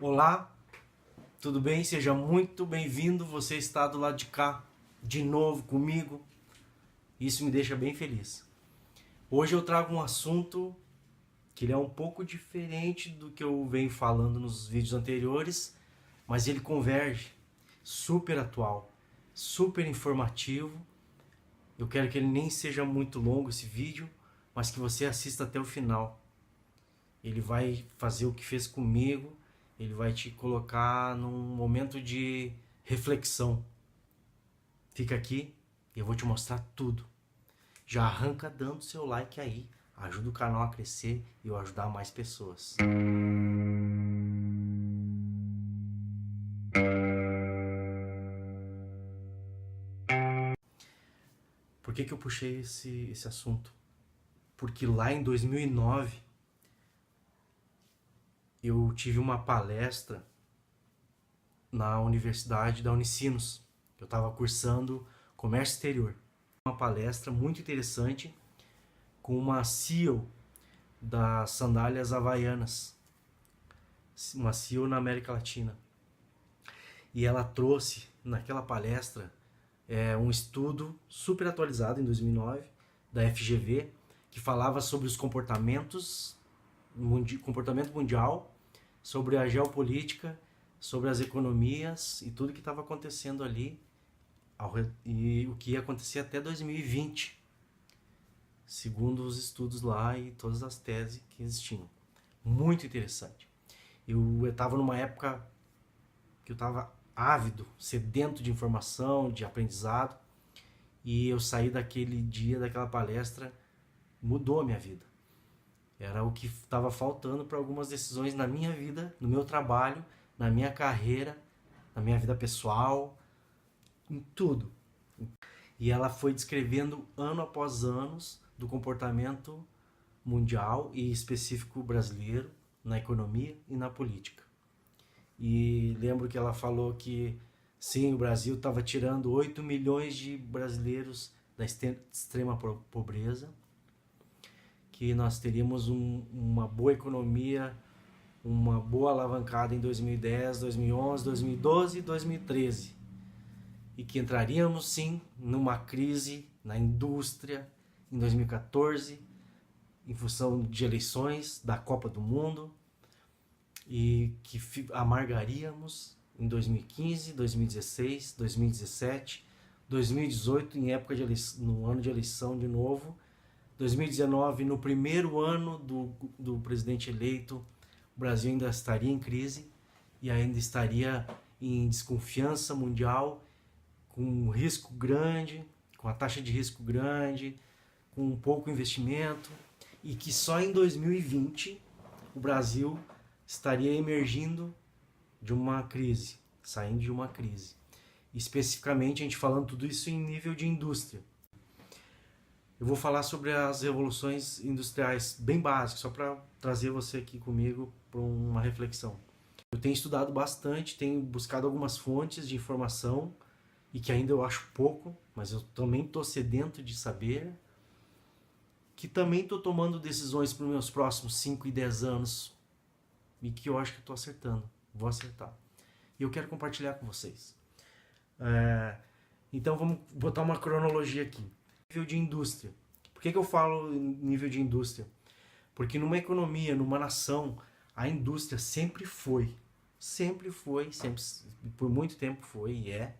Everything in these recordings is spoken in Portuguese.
Olá, tudo bem? Seja muito bem-vindo. Você está do lado de cá, de novo comigo. Isso me deixa bem feliz. Hoje eu trago um assunto que ele é um pouco diferente do que eu venho falando nos vídeos anteriores, mas ele converge, super atual, super informativo. Eu quero que ele nem seja muito longo esse vídeo, mas que você assista até o final. Ele vai fazer o que fez comigo. Ele vai te colocar num momento de reflexão. Fica aqui e eu vou te mostrar tudo. Já arranca dando seu like aí. Ajuda o canal a crescer e eu ajudar mais pessoas. Por que eu puxei esse assunto? Porque lá em 2009 eu tive uma palestra na Universidade da Unicinos. Eu estava cursando Comércio Exterior. Uma palestra muito interessante com uma CEO das sandálias havaianas, uma CEO na América Latina. E ela trouxe naquela palestra um estudo super atualizado em 2009 da FGV que falava sobre os comportamento mundial, sobre a geopolítica, sobre as economias e tudo que estava acontecendo ali e o que ia acontecer até 2020, segundo os estudos lá e todas as teses que existiam. Muito interessante. Eu estava numa época que eu estava ávido, sedento de informação, de aprendizado, e eu saí daquele dia, daquela palestra, mudou a minha vida. Era o que estava faltando para algumas decisões na minha vida, no meu trabalho, na minha carreira, na minha vida pessoal, em tudo. E ela foi descrevendo ano após ano do comportamento mundial e específico brasileiro na economia e na política. E lembro que ela falou que sim, o Brasil estava tirando 8 milhões de brasileiros da extrema pobreza, que nós teríamos uma boa economia, uma boa alavancada em 2010, 2011, 2012 e 2013. E que entraríamos sim numa crise na indústria em 2014, em função de eleições da Copa do Mundo, e que amargaríamos em 2015, 2016, 2017, 2018 em época de no ano de eleição de novo, 2019 no primeiro ano do presidente eleito, o Brasil ainda estaria em crise e ainda estaria em desconfiança mundial, com um risco grande, com a taxa de risco grande, com pouco investimento, e que só em 2020 o Brasil estaria emergindo de uma crise, saindo de uma crise. Especificamente, a gente falando tudo isso em nível de indústria. Eu vou falar sobre as revoluções industriais bem básicas, só para trazer você aqui comigo para uma reflexão. Eu tenho estudado bastante, tenho buscado algumas fontes de informação, e que ainda eu acho pouco, mas eu também estou sedento de saber, que também estou tomando decisões para os meus próximos 5 e 10 anos, e que eu acho que estou acertando, vou acertar. E eu quero compartilhar com vocês. Então vamos botar uma cronologia aqui. Nível de indústria. Por que eu falo nível de indústria? Porque numa economia, numa nação, a indústria sempre foi, sempre, por muito tempo foi e é,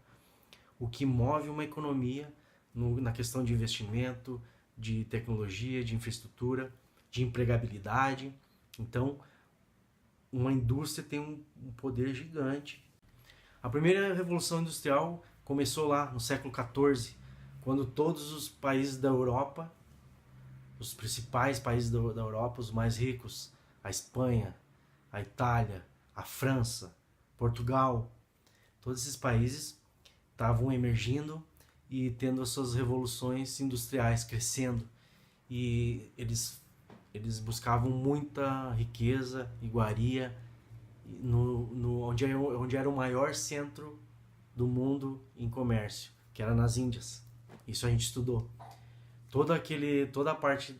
o que move uma economia na questão de investimento, de tecnologia, de infraestrutura, de empregabilidade. Então, uma indústria tem um poder gigante. A primeira revolução industrial começou lá no século XIV, quando todos os países da Europa, os principais países da Europa, os mais ricos, a Espanha, a Itália, a França, Portugal, todos esses países estavam emergindo e tendo as suas revoluções industriais crescendo, e eles buscavam muita riqueza, iguaria, onde era o maior centro do mundo em comércio, que era nas Índias. Isso a gente estudou. Toda a parte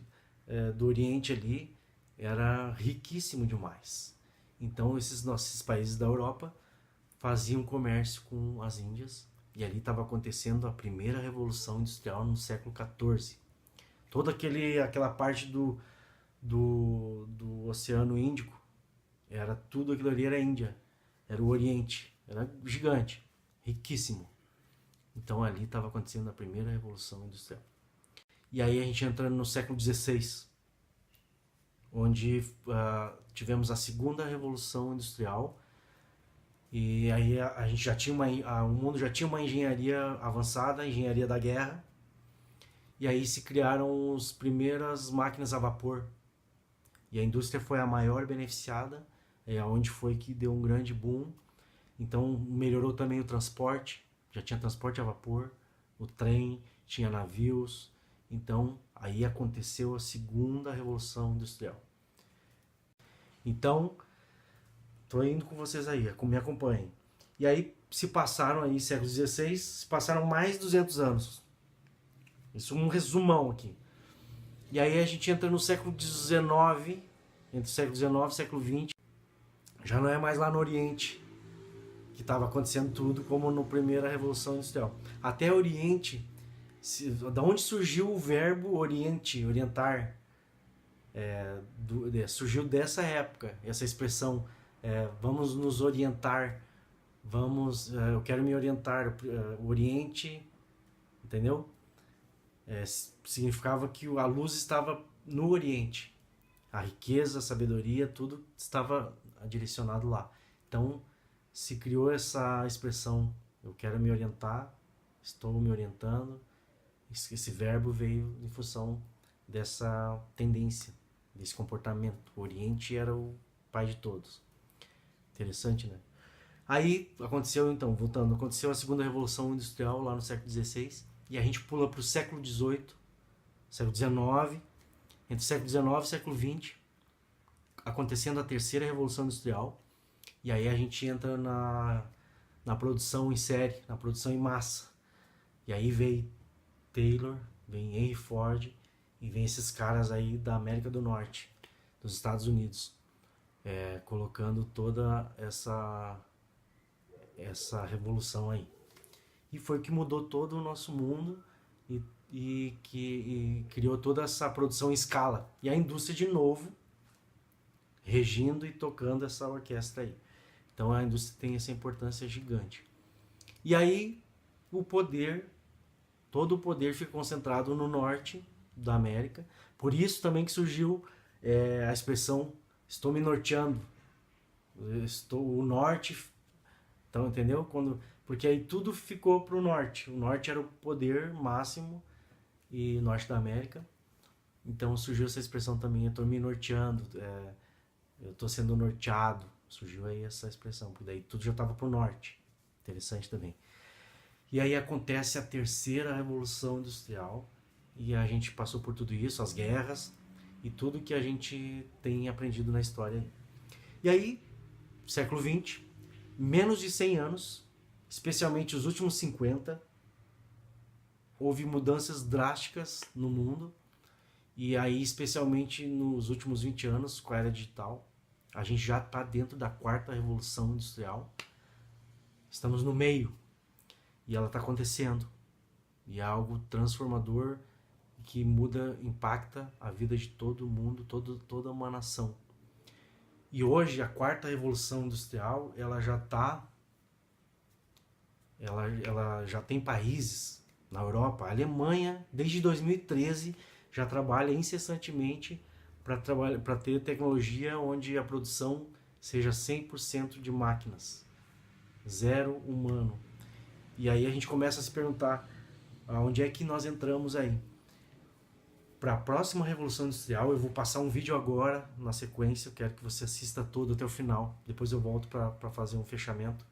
do Oriente ali era riquíssimo demais. Então esses nossos países da Europa faziam comércio com as Índias e ali estava acontecendo a primeira revolução industrial no século XIV. Toda aquela parte do Oceano Índico, era tudo aquilo ali, era Índia, era o Oriente, era gigante, riquíssimo. Então ali estava acontecendo a primeira revolução industrial. E aí a gente entra no século XVI, onde tivemos a segunda revolução industrial, e aí a gente já tinha o mundo já tinha uma engenharia avançada, a engenharia da guerra, e aí se criaram as primeiras máquinas a vapor, e a indústria foi a maior beneficiada, onde foi que deu um grande boom. Então melhorou também o transporte, já tinha transporte a vapor, o trem, tinha navios. Então aí aconteceu a segunda revolução industrial. Então, tô indo com vocês aí, me acompanhem. E aí se passaram aí, século XVI, se passaram mais de 200 anos. Isso é um resumão aqui. E aí a gente entra no século XIX, entre o século XIX e o século XX. Já não é mais lá no Oriente que estava acontecendo tudo como na primeira Revolução Industrial. Até Oriente, da onde surgiu o verbo Oriente, orientar, surgiu dessa época, essa expressão, vamos nos orientar, eu quero me orientar, Oriente, entendeu? Significava que a luz estava no Oriente, a riqueza, a sabedoria, tudo estava direcionado lá. Então se criou essa expressão, eu quero me orientar, estou me orientando. Esse verbo veio em função dessa tendência, desse comportamento. O Oriente era o pai de todos. Interessante, né? Aí aconteceu, então, voltando, aconteceu a segunda revolução industrial lá no século XVI, e a gente pula para o século XVIII, século XIX, entre o século XIX e o século XX, acontecendo a terceira revolução industrial, e aí a gente entra na produção em série, na produção em massa. E aí veio Taylor, vem Henry Ford, e vem esses caras aí da América do Norte, dos Estados Unidos, colocando toda essa revolução aí. E foi que mudou todo o nosso mundo e criou toda essa produção em escala. E a indústria de novo regindo e tocando essa orquestra aí. Então a indústria tem essa importância gigante. E aí todo o poder fica concentrado no norte da América. Por isso também que surgiu a expressão estou me norteando. O norte, então, entendeu? Porque aí tudo ficou para o norte. O norte era o poder máximo e norte da América. Então surgiu essa expressão também, eu estou me norteando, eu estou sendo norteado. Surgiu aí essa expressão, porque daí tudo já estava para o norte. Interessante também. E aí acontece a terceira revolução industrial, e a gente passou por tudo isso, as guerras, e tudo que a gente tem aprendido na história. E aí, século XX, menos de 100 anos, especialmente os últimos 50, houve mudanças drásticas no mundo, e aí especialmente nos últimos 20 anos, com a era digital, a gente já está dentro da quarta revolução industrial, estamos no meio, e ela está acontecendo, e é algo transformador, que muda, impacta a vida de todo mundo, toda uma nação. E hoje a quarta revolução industrial, ela já tem países na Europa. A Alemanha, desde 2013, já trabalha incessantemente para ter tecnologia onde a produção seja 100% de máquinas, zero humano. E aí a gente começa a se perguntar, onde é que nós entramos aí? Para a próxima revolução industrial, eu vou passar um vídeo agora na sequência, eu quero que você assista todo até o final, depois eu volto para fazer um fechamento.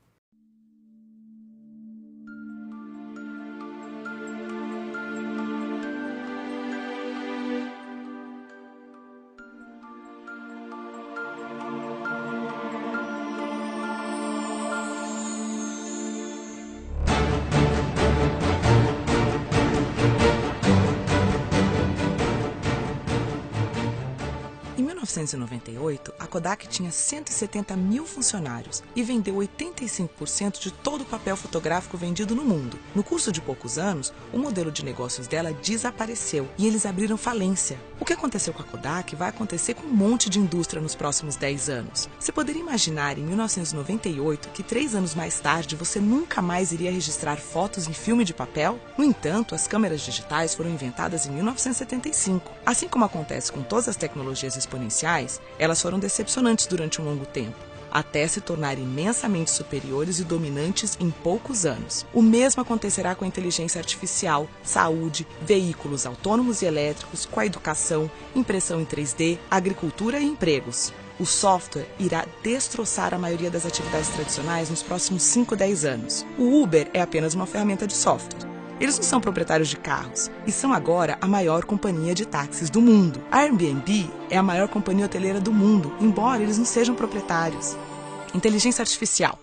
Em 1998, a Kodak tinha 170 mil funcionários e vendeu 85% de todo o papel fotográfico vendido no mundo. No curso de poucos anos, o modelo de negócios dela desapareceu e eles abriram falência. O que aconteceu com a Kodak vai acontecer com um monte de indústria nos próximos 10 anos. Você poderia imaginar em 1998 que 3 anos mais tarde você nunca mais iria registrar fotos em filme de papel? No entanto, as câmeras digitais foram inventadas em 1975. Assim como acontece com todas as tecnologias exponenciais, elas foram decepcionantes durante um longo tempo, até se tornarem imensamente superiores e dominantes em poucos anos. O mesmo acontecerá com a inteligência artificial, saúde, veículos autônomos e elétricos, com a educação, impressão em 3D, agricultura e empregos. O software irá destroçar a maioria das atividades tradicionais nos próximos 5 a 10 anos. O Uber é apenas uma ferramenta de software. Eles não são proprietários de carros e são agora a maior companhia de táxis do mundo. A Airbnb é a maior companhia hoteleira do mundo, embora eles não sejam proprietários. Inteligência artificial.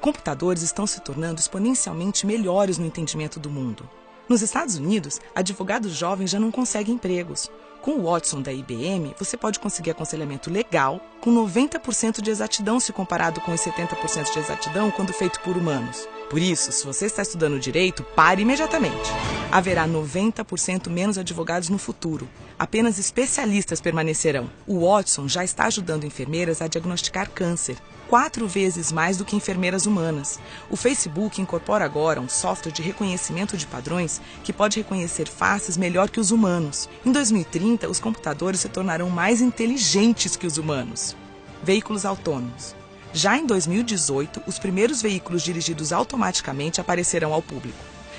Computadores estão se tornando exponencialmente melhores no entendimento do mundo. Nos Estados Unidos, advogados jovens já não conseguem empregos. Com o Watson da IBM, você pode conseguir aconselhamento legal com 90% de exatidão se comparado com os 70% de exatidão quando feito por humanos. Por isso, se você está estudando direito, pare imediatamente. Haverá 90% menos advogados no futuro. Apenas especialistas permanecerão. O Watson já está ajudando enfermeiras a diagnosticar câncer, 4 vezes mais do que enfermeiras humanas. O Facebook incorpora agora um software de reconhecimento de padrões que pode reconhecer faces melhor que os humanos. Em 2030, os computadores se tornarão mais inteligentes que os humanos. Veículos autônomos. Já em 2018, os primeiros veículos dirigidos automaticamente aparecerão ao público.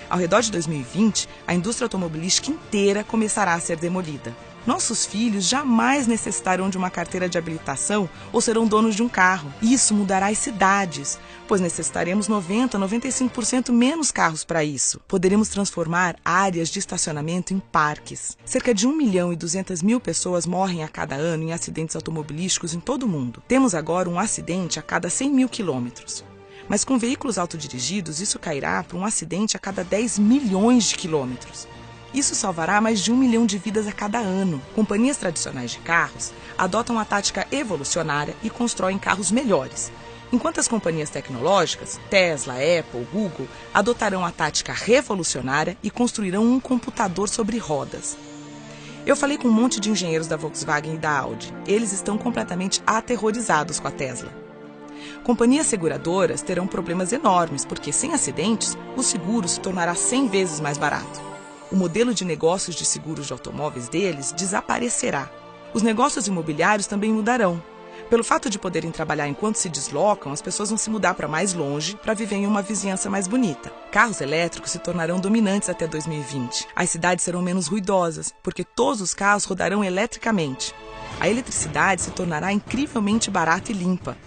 Ao redor de 2020, a indústria automobilística inteira começará a ser demolida. Nossos filhos jamais necessitarão de uma carteira de habilitação ou serão donos de um carro. Isso mudará as cidades, pois necessitaremos 90% a 95% menos carros para isso. Poderemos transformar áreas de estacionamento em parques. Cerca de 1.200.000 pessoas morrem a cada ano em acidentes automobilísticos em todo o mundo. Temos agora um acidente a cada 100 mil quilômetros. Mas com veículos autodirigidos, isso cairá para um acidente a cada 10 milhões de quilômetros. Isso salvará mais de 1 milhão de vidas a cada ano. Companhias tradicionais de carros adotam a tática evolucionária e constroem carros melhores, enquanto as companhias tecnológicas, Tesla, Apple, Google, adotarão a tática revolucionária e construirão um computador sobre rodas. Eu falei com um monte de engenheiros da Volkswagen e da Audi. Eles estão completamente aterrorizados com a Tesla. Companhias seguradoras terão problemas enormes, porque sem acidentes, o seguro se tornará 100 vezes mais barato. O modelo de negócios de seguros de automóveis deles desaparecerá. Os negócios imobiliários também mudarão. Pelo fato de poderem trabalhar enquanto se deslocam, as pessoas vão se mudar para mais longe para viver em uma vizinhança mais bonita. Carros elétricos se tornarão dominantes até 2020. As cidades serão menos ruidosas, porque todos os carros rodarão eletricamente. A eletricidade se tornará incrivelmente barata e limpa.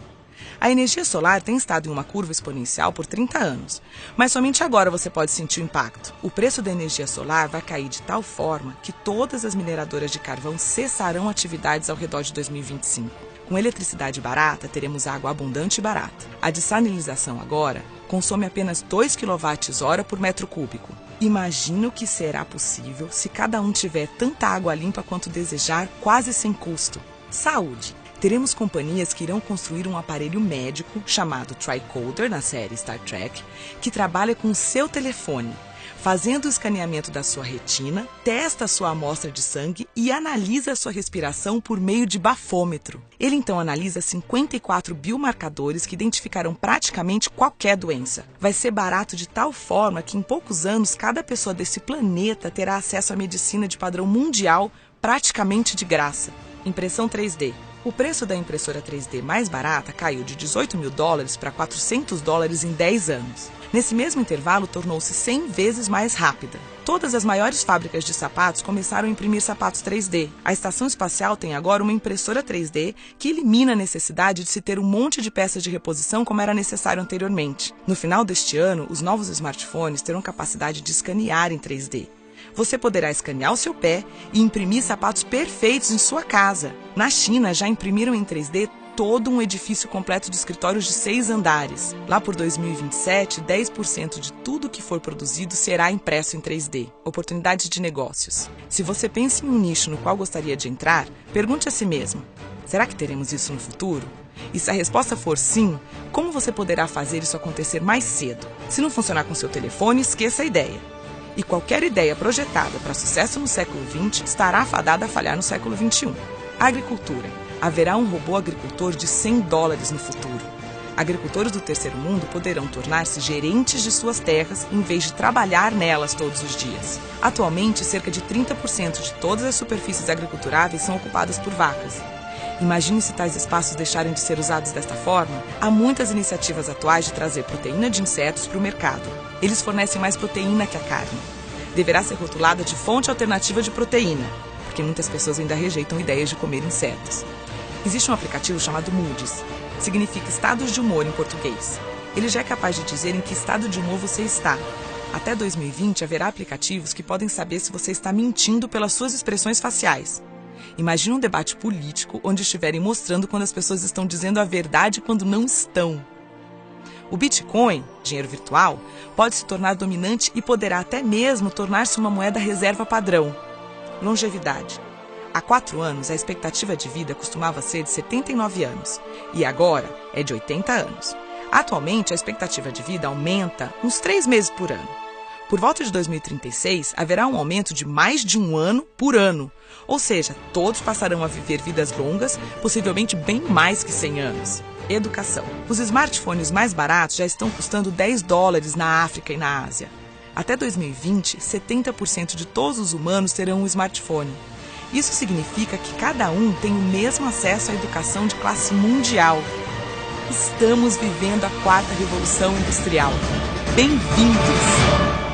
A energia solar tem estado em uma curva exponencial por 30 anos, mas somente agora você pode sentir o impacto. O preço da energia solar vai cair de tal forma que todas as mineradoras de carvão cessarão atividades ao redor de 2025. Com eletricidade barata, teremos água abundante e barata. A dessalinização agora consome apenas 2 kWh por metro cúbico. Imagina o que será possível se cada um tiver tanta água limpa quanto desejar, quase sem custo. Saúde. Teremos companhias que irão construir um aparelho médico chamado Tricorder, na série Star Trek, que trabalha com o seu telefone, fazendo o escaneamento da sua retina, testa a sua amostra de sangue e analisa a sua respiração por meio de bafômetro. Ele então analisa 54 biomarcadores que identificarão praticamente qualquer doença. Vai ser barato de tal forma que em poucos anos cada pessoa desse planeta terá acesso à medicina de padrão mundial praticamente de graça. Impressão 3D. O preço da impressora 3D mais barata caiu de $18 mil para $400 em 10 anos. Nesse mesmo intervalo, tornou-se 100 vezes mais rápida. Todas as maiores fábricas de sapatos começaram a imprimir sapatos 3D. A estação espacial tem agora uma impressora 3D que elimina a necessidade de se ter um monte de peças de reposição como era necessário anteriormente. No final deste ano, os novos smartphones terão capacidade de escanear em 3D. Você poderá escanear o seu pé e imprimir sapatos perfeitos em sua casa. Na China, já imprimiram em 3D todo um edifício completo de escritórios de 6 andares. Lá por 2027, 10% de tudo que for produzido será impresso em 3D. Oportunidades de negócios. Se você pensa em um nicho no qual gostaria de entrar, pergunte a si mesmo: será que teremos isso no futuro? E se a resposta for sim, como você poderá fazer isso acontecer mais cedo? Se não funcionar com seu telefone, esqueça a ideia. E qualquer ideia projetada para sucesso no século XX estará fadada a falhar no século XXI. Agricultura. Haverá um robô agricultor de $100 no futuro. Agricultores do terceiro mundo poderão tornar-se gerentes de suas terras em vez de trabalhar nelas todos os dias. Atualmente, cerca de 30% de todas as superfícies agriculturáveis são ocupadas por vacas. Imagine se tais espaços deixarem de ser usados desta forma. Há muitas iniciativas atuais de trazer proteína de insetos para o mercado. Eles fornecem mais proteína que a carne. Deverá ser rotulada de fonte alternativa de proteína, porque muitas pessoas ainda rejeitam ideias de comer insetos. Existe um aplicativo chamado Moody's. Significa estados de humor em português. Ele já é capaz de dizer em que estado de humor você está. Até 2020 haverá aplicativos que podem saber se você está mentindo pelas suas expressões faciais. Imagine um debate político onde estiverem mostrando quando as pessoas estão dizendo a verdade quando não estão. O Bitcoin, dinheiro virtual, pode se tornar dominante e poderá até mesmo tornar-se uma moeda reserva padrão. Longevidade. Há 4 anos, a expectativa de vida costumava ser de 79 anos e agora é de 80 anos. Atualmente, a expectativa de vida aumenta uns 3 meses por ano. Por volta de 2036, haverá um aumento de mais de 1 ano por ano. Ou seja, todos passarão a viver vidas longas, possivelmente bem mais que 100 anos. Educação. Os smartphones mais baratos já estão custando $10 na África e na Ásia. Até 2020, 70% de todos os humanos terão um smartphone. Isso significa que cada um tem o mesmo acesso à educação de classe mundial. Estamos vivendo a 4ª Revolução Industrial. Bem-vindos!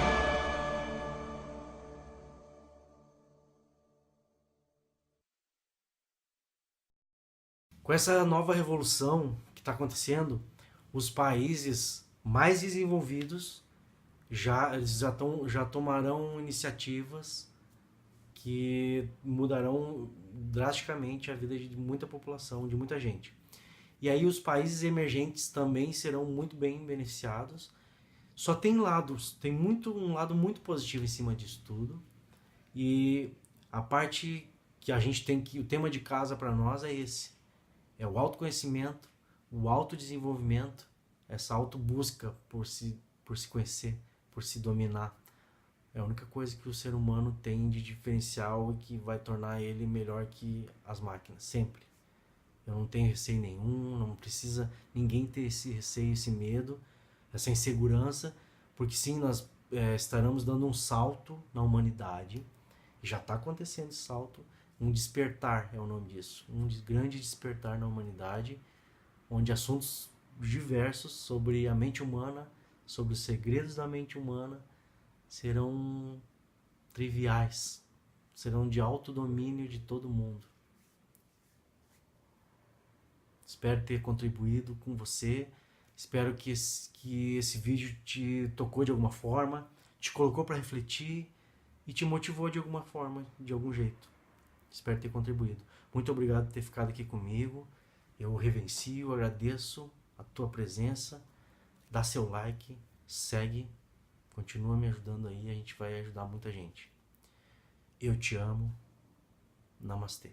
Com essa nova revolução que está acontecendo, os países mais desenvolvidos já tomarão iniciativas que mudarão drasticamente a vida de muita população, de muita gente. E aí os países emergentes também serão muito bem beneficiados. Só tem um lado muito positivo em cima disso tudo. E a parte que a gente tem que, o tema de casa para nós é esse. É o autoconhecimento, o autodesenvolvimento, essa autobusca por se conhecer, por se dominar. É a única coisa que o ser humano tem de diferencial e que vai tornar ele melhor que as máquinas, sempre. Eu não tenho receio nenhum, não precisa ninguém ter esse receio, esse medo, essa insegurança, porque sim, nós estaremos dando um salto na humanidade, já está acontecendo esse salto. Um despertar é o nome disso, um grande despertar na humanidade, onde assuntos diversos sobre a mente humana, sobre os segredos da mente humana, serão triviais, serão de autodomínio de todo mundo. Espero ter contribuído com você, espero que esse vídeo te tocou de alguma forma, te colocou para refletir e te motivou de alguma forma, de algum jeito. Espero ter contribuído. Muito obrigado por ter ficado aqui comigo. Eu reverencio, agradeço a tua presença. Dá seu like, segue, continua me ajudando aí, a gente vai ajudar muita gente. Eu te amo. Namastê.